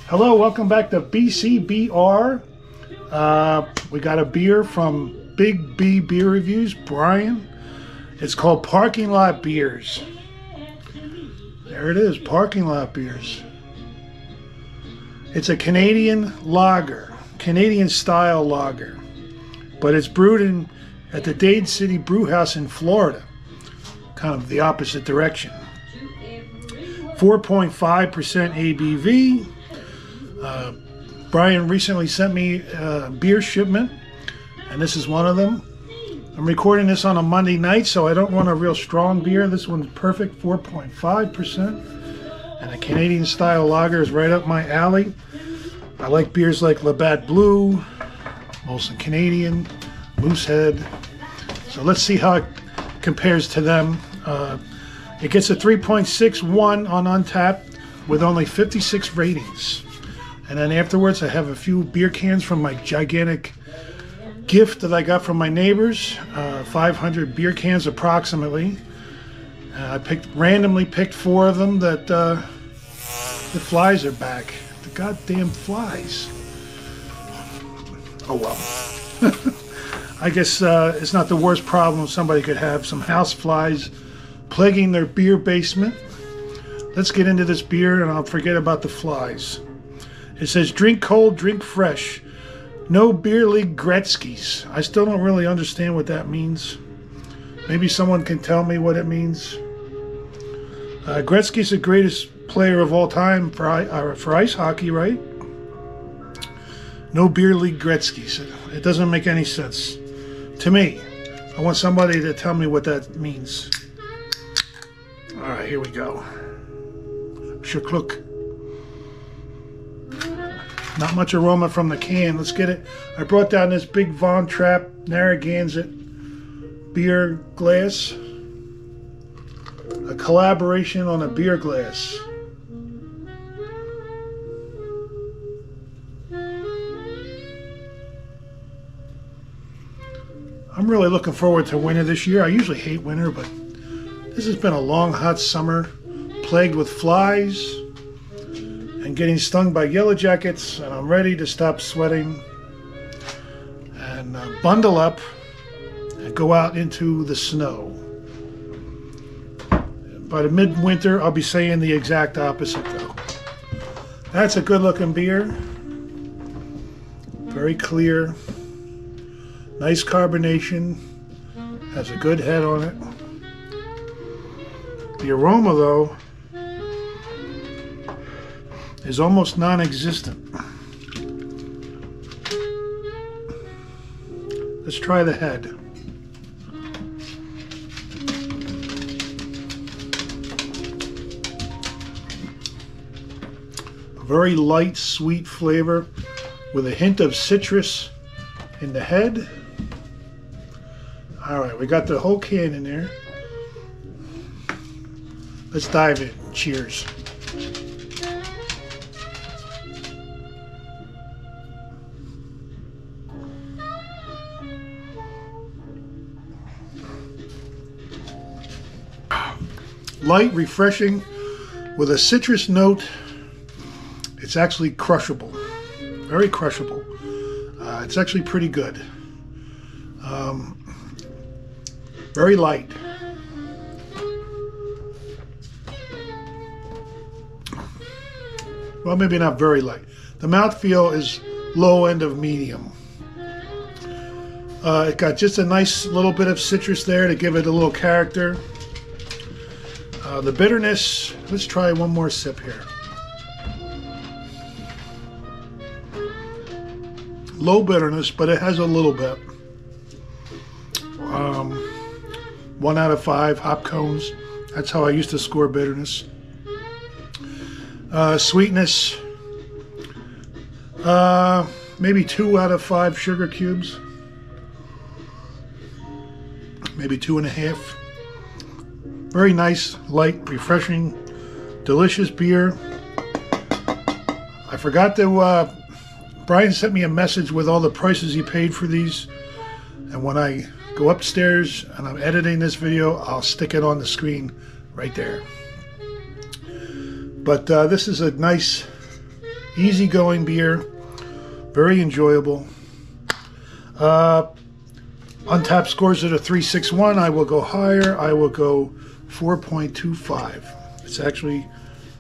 Hello, welcome back to BCBR. We got a beer from Big B Beer Reviews, Brian. It's called Parking Lot Beers. There it is, Parking Lot Beers. It's a Canadian lager, Canadian style lager, but it's brewed at the Dade City Brew House in Florida, kind of the opposite direction. 4.5% ABV. Brian recently sent me a beer shipment, and this is one of them. I'm recording this on a Monday night, so I don't want a real strong beer. This one's perfect, 4.5%. And a Canadian style lager is right up my alley. I like beers like Labatt Blue, Molson Canadian, Moosehead. So let's see how it compares to them. It gets a 3.61 on Untapped with only 56 ratings. And then afterwards, I have a few beer cans from my gigantic gift that I got from my neighbors. 500 beer cans approximately. I randomly picked 4 of them that the flies are back. The goddamn flies. Oh well. I guess it's not the worst problem somebody could have. Some house flies plaguing their beer basement. Let's get into this beer and I'll forget about the flies. It says, drink cold, drink fresh. No beer league Gretzky's. I still don't really understand what that means. Maybe someone can tell me what it means. Gretzky's the greatest player of all time for ice hockey, right? No beer league Gretzky's. It doesn't make any sense to me. I want somebody to tell me what that means. All right, here we go. Shuklook. Not much aroma from the can. Let's get it. I brought down this big Von Trapp Narragansett beer glass. A collaboration on a beer glass. I'm really looking forward to winter this year. I usually hate winter, but this has been a long, hot summer, plagued with flies and getting stung by yellow jackets, and I'm ready to stop sweating and bundle up and go out into the snow. By the midwinter, I'll be saying the exact opposite, though. That's a good-looking beer. Very clear. Nice carbonation. Has a good head on it. The aroma, though, is almost non-existent. Let's try the head. A very light, sweet flavor with a hint of citrus in the head. All right, we got the whole can in there. Let's dive in. Cheers. Light, refreshing, with a citrus note. It's actually crushable. Very crushable. It's actually pretty good. Very light. Well, maybe not very light. The mouthfeel is low end of medium. It got just a nice little bit of citrus there to give it a little character. The bitterness, let's try one more sip here. Low bitterness, but it has a little bit. 1 out of 5 hop cones. That's how I used to score bitterness. Sweetness, maybe 2 out of 5 sugar cubes. Maybe 2.5. Very nice, light, refreshing, delicious beer. I forgot to, Brian sent me a message with all the prices he paid for these. And when I go upstairs and I'm editing this video, I'll stick it on the screen right there. But this is a nice Easygoing beer. Very enjoyable. Untapped scores at a 3.61. I will go higher. I will go 4.25. It's actually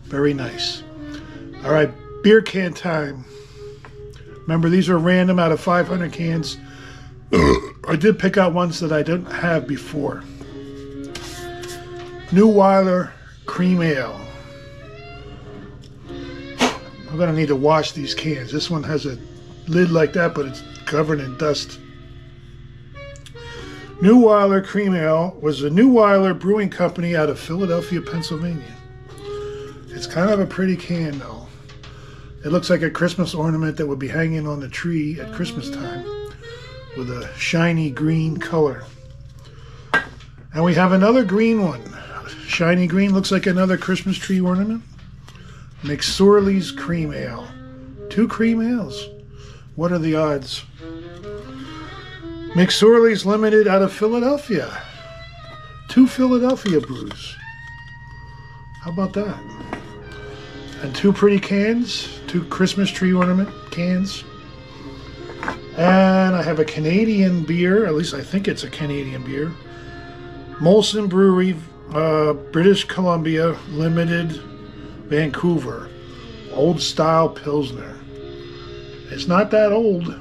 very nice. All right, beer can time. Remember, these are random out of 500 cans. I did pick out ones that I didn't have before. New Weiler Cream Ale. I'm going to need to wash these cans. This one has a lid like that, but it's covered in dust. New Weiler Cream Ale was a New Weiler Brewing Company out of Philadelphia, Pennsylvania. It's kind of a pretty can, though. It looks like a Christmas ornament that would be hanging on the tree at Christmas time with a shiny green color. And we have another green one. Shiny green, looks like another Christmas tree ornament. McSorley's Cream Ale. 2 cream ales. What are the odds? McSorley's Limited out of Philadelphia. 2 Philadelphia brews. How about that? And 2 pretty cans. 2 Christmas tree ornament cans. And I have a Canadian beer. At least I think it's a Canadian beer. Molson Brewery, British Columbia Limited, Vancouver. Old style Pilsner. It's not that old.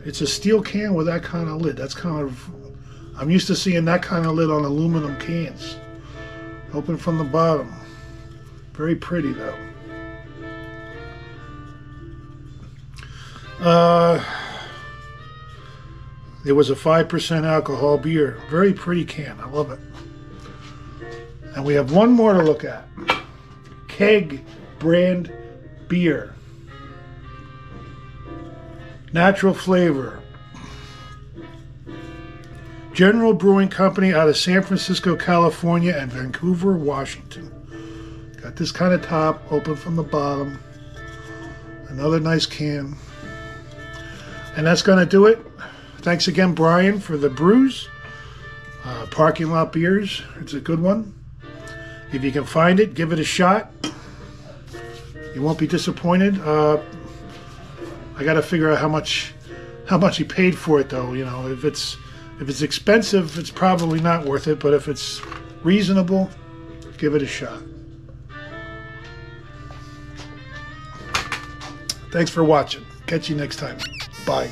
It's a steel can with that kind of lid. That's kind of, I'm used to seeing that kind of lid on aluminum cans. Open from the bottom. Very pretty though. It was a 5% alcohol beer. Very pretty can. I love it. And we have one more to look at. Keg brand beer. Natural flavor. General Brewing Company out of San Francisco, California and Vancouver, Washington. Got this kind of top, open from the bottom. Another nice can. And that's going to do it. Thanks again, Brian, for the brews. Parking Lot Beers. It's a good one. If you can find it, give it a shot. You won't be disappointed. I got to figure out how much he paid for it, though. You know, if it's expensive, it's probably not worth it. But if it's reasonable, give it a shot. Thanks for watching. Catch you next time. Bye.